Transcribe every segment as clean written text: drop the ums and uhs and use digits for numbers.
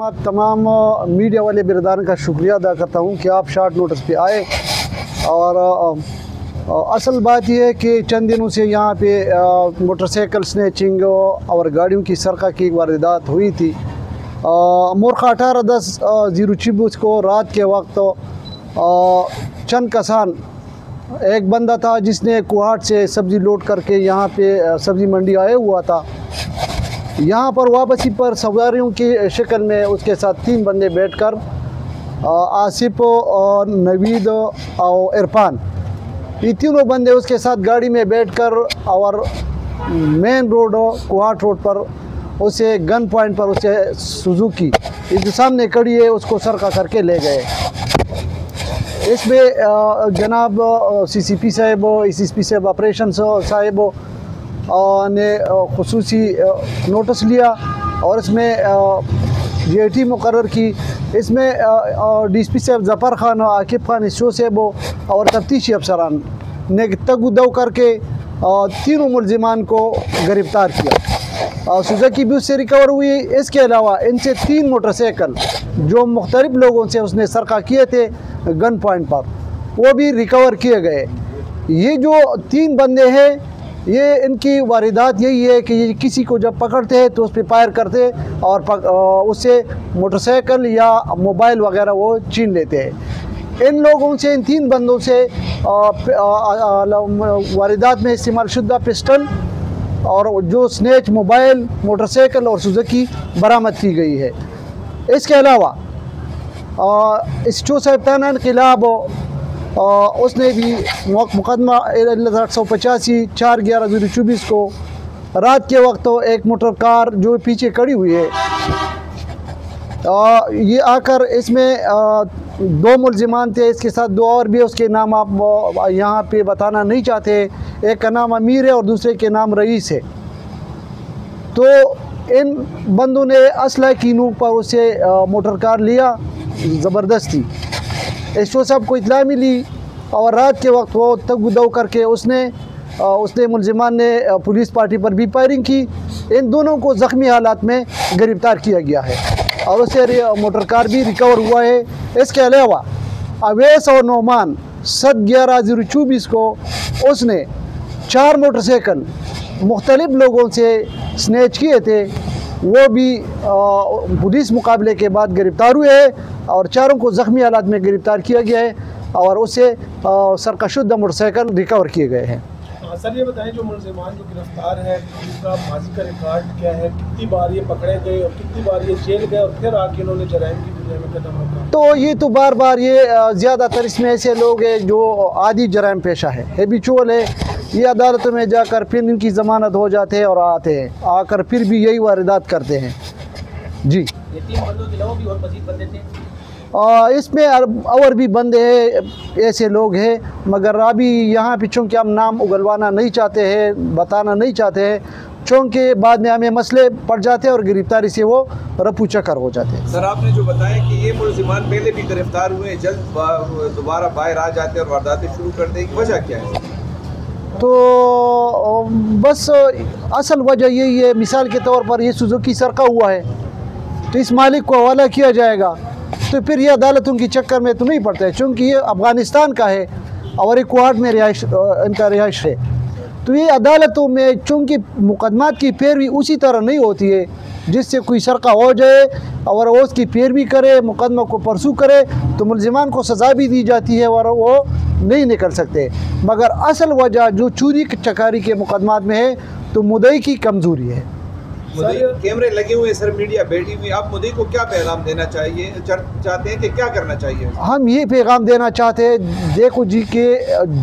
आप तमाम मीडिया वाले बिरदान का शुक्रिया अदा करता हूँ कि आप शॉर्ट नोटिस पे आए। और असल बात यह है कि चंद दिनों से यहाँ पे मोटरसाइकिल स्नैचिंग और गाड़ियों की सरका की वारदात हुई थी। मोरखा 18/10/024 को रात के वक्त चंद कसान, एक बंदा था जिसने कुहाट से सब्ज़ी लोड करके यहाँ पे सब्ज़ी मंडी आया हुआ था। यहाँ पर वापसी पर सवारियों की शक्ल में उसके साथ 3 बंदे बैठकर आसिफ और नवीद और इरफान, ये तीनों बंदे उसके साथ गाड़ी में बैठकर और मेन रोड कुहाट रोड पर उसे गन पॉइंट पर उसे सुजुकी जो सामने खड़ी है उसको सरका करके ले गए। इसमें जनाब CCP साहब, SSP साहब ऑपरेशन साहब ने खुसूसी नोटिस लिया और इसमें JT मुकर्रर की। इसमें DSP साहब ज़फ़र खान और आकिब खान SO साहब और तफ्तीशी अफसरान ने तगुदव करके तीनों मुलजिमान को गिरफ़्तार किया। सुजुकी भी उससे रिकवर हुई। इसके अलावा इनसे 3 मोटरसाइकिल जो मुख्तलिफ़ लोगों से उसने सरका किए थे गन पॉइंट पर, वो भी रिकवर किए गए। ये जो 3 बंदे हैं, ये इनकी वारदात यही है कि ये किसी को जब पकड़ते हैं तो उस पर फायर करते और उससे मोटरसाइकिल या मोबाइल वगैरह वो छीन लेते हैं। इन लोगों से, इन 3 बंदों से वारदात में इस्तेमाल शुदा पिस्टल और जो स्नेच मोबाइल, मोटरसाइकिल और सुजुकी बरामद की गई है। इसके अलावा SO साहब ताना के खिलाफ उसने भी मुकदमा 885 4/11/024 को रात के वक्त एक मोटर कार जो पीछे खड़ी हुई है, ये आकर इसमें 2 मुलजिमान थे, इसके साथ 2 और भी, उसके नाम आप यहाँ पे बताना नहीं चाहते। एक का नाम अमीर है और दूसरे के नाम रईस है। तो इन बंदों ने असला की नोक पर उसे मोटर कार लिया ज़बरदस्ती। SO साहब को इत्तला मिली और रात के वक्त वो तगुदव करके उसने मुलजिमान ने पुलिस पार्टी पर भी फायरिंग की। इन दोनों को ज़ख्मी हालात में गिरफ़्तार किया गया है और उससे मोटर कार भी रिकवर हुआ है। इसके अलावा अवैस और नोमान 7/11/024 को उसने 4 मोटरसाइकिल मुख्तलिफ़ लोगों से स्नैच किए थे, वो भी पुलिस मुकाबले के बाद गिरफ़्तार हुए हैं और चारों को ज़ख्मी हालात में गिरफ़्तार किया गया है और उससे सरकाशुदा मोटरसाइकिल रिकवर किए गए हैं। सर ये बताएं, जो मुलजिमान जो गिरफ्तार है इसका माजी का रिकॉर्ड क्या है, कितनी बार ये पकड़े गए और कितनी बार ये जेल गए और फिर आके इन्होंने जराइम की दुनिया में कदम रखा? तो ये तो बार बार ये ज़्यादातर इसमें ऐसे लोग हैं जो आदि जराइम पेशा है, हैबिचुअल है। ये अदालतों में जाकर फिर इनकी ज़मानत हो जाते हैं और आते हैं, आकर फिर भी यही वारदात करते हैं। जी, ये 3 बंदों के अलावा भी और मज़ीद बंदे थे? इसमें और भी बंदे हैं, ऐसे लोग हैं, मगर अभी यहाँ पे चूँकि हम नाम उगलवाना नहीं चाहते हैं, बताना नहीं चाहते हैं, चूँकि बाद में हमें मसले पड़ जाते हैं और गिरफ्तारी से वो रफू चक्कर हो जाते हैं। सर आपने जो बताया कि ये मुलजिमान पहले भी गिरफ्तार हुए, जल्द दोबारा बाहर आ जाते हैं और वारदातें शुरू कर देंगे, वजह क्या है? तो बस असल वजह यही है, मिसाल के तौर पर ये सुजुकी सरका हुआ है तो इस मालिक को हवाला किया जाएगा, तो फिर ये अदालतों की चक्कर में तो नहीं पड़ता है, चूँकि ये अफ़गानिस्तान का है और ये कुहाट में इनका रिहाइश है। तो ये अदालतों में चूँकि मुकदमात की पैरवी उसी तरह नहीं होती है, जिससे कोई सरका हो जाए और वो उसकी पैरवी करे, मुकदमा को परसू करे तो मुलजिमान को सज़ा भी दी जाती है और वो नहीं निकल सकते। मगर असल वजह जो चोरी चकारी के मुकदमात में है तो मुद्दई की कमज़ोरी है। कैमरे लगे हुए, सर मीडिया बैठी हुई, आप मुद्दई को क्या पैगाम देना चाहते हैं कि क्या करना चाहिए? हम ये पैगाम देना चाहते हैं, देखो जी कि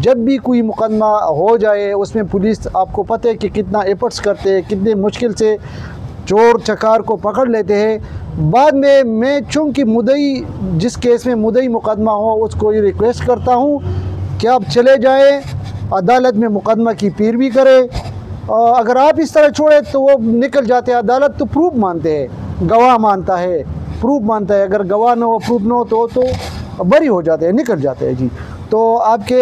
जब भी कोई मुकदमा हो जाए उसमें पुलिस, आपको पता है कि कितना एफर्ट्स करते हैं, कितने मुश्किल से चोर चकार को पकड़ लेते हैं। बाद में मैं चूँकि मुद्दई, जिस केस में मुद्दई मुकदमा हो, उसको ये रिक्वेस्ट करता हूँ कि आप चले जाएँ अदालत में मुकदमा की पैरवी करें। अगर आप इस तरह छोड़े तो वो निकल जाते हैं। अदालत तो प्रूफ मानते हैं, गवाह मानता है, प्रूफ मानता है। अगर गवाह न हो, प्रूफ न हो तो बरी हो जाते हैं, निकल जाते हैं। जी, तो आपके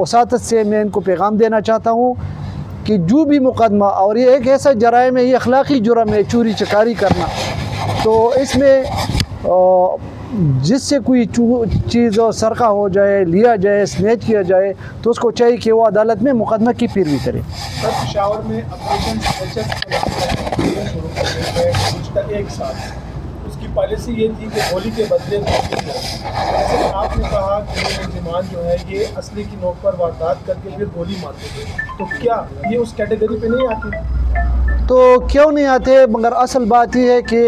वसातत से मैं इनको पैगाम देना चाहता हूँ कि जो भी मुकदमा, और ये एक ऐसा जराइम है, ये अखलाक़ी जुर्म है चोरी चकारी करना, तो इसमें जिससे कोई चीज़ सरका हो जाए, लिया जाए, स्नैच किया जाए, तो उसको चाहिए कि वो अदालत में मुकदमा की पैरवी करे। सर, पेशावर में ऑपरेशन शुरू करने एक साल, उसकी पॉलिसी ये थी कि गोली के बदले जैसे कि आपने कहा कि ये मुलजिमान जो है ये असली की नोक पर वारदात करके फिर गोली मारते थे, तो क्या ये उस कैटेगरी पे नहीं आती? तो क्यों नहीं आते, मगर असल बात यह है कि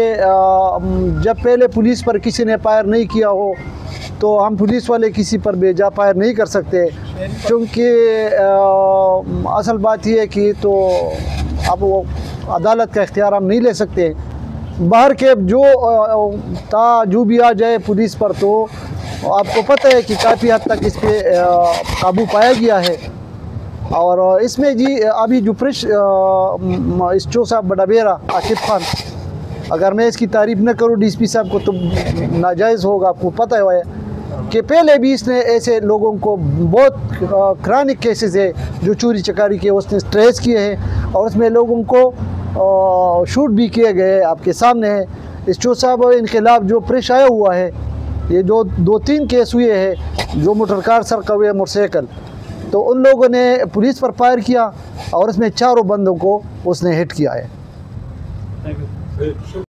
जब पहले पुलिस पर किसी ने फायर नहीं किया हो तो हम पुलिस वाले किसी पर बेजा फायर नहीं कर सकते, क्योंकि असल बात यह है कि तो अब वो अदालत का इख्तियार हम नहीं ले सकते। बाहर के जो भी आ जाए पुलिस पर, तो आपको पता है कि काफ़ी हद तक इस पर काबू पाया गया है। और इसमें जी अभी जो इस चौसा बड़ाबेरा आकिब खान, अगर मैं इसकी तारीफ़ न करूँ डीएसपी साहब को तो नाजायज़ होगा। आपको पता है कि पहले भी इसने ऐसे लोगों को बहुत क्रॉनिक केसेस है जो चोरी चकारी के उसने ट्रेस किए हैं, और उसमें लोगों को शूट भी किए गए। आपके सामने है इस चौसा साहब इन खिलाफ जो प्रेश आया हुआ है, ये जो 2-3 केस हुए हैं, जो मोटर कार सरका हुए मोटरसाइकिल, तो उन लोगों ने पुलिस पर फायर किया और उसमें 4 बंदों को उसने हिट किया है।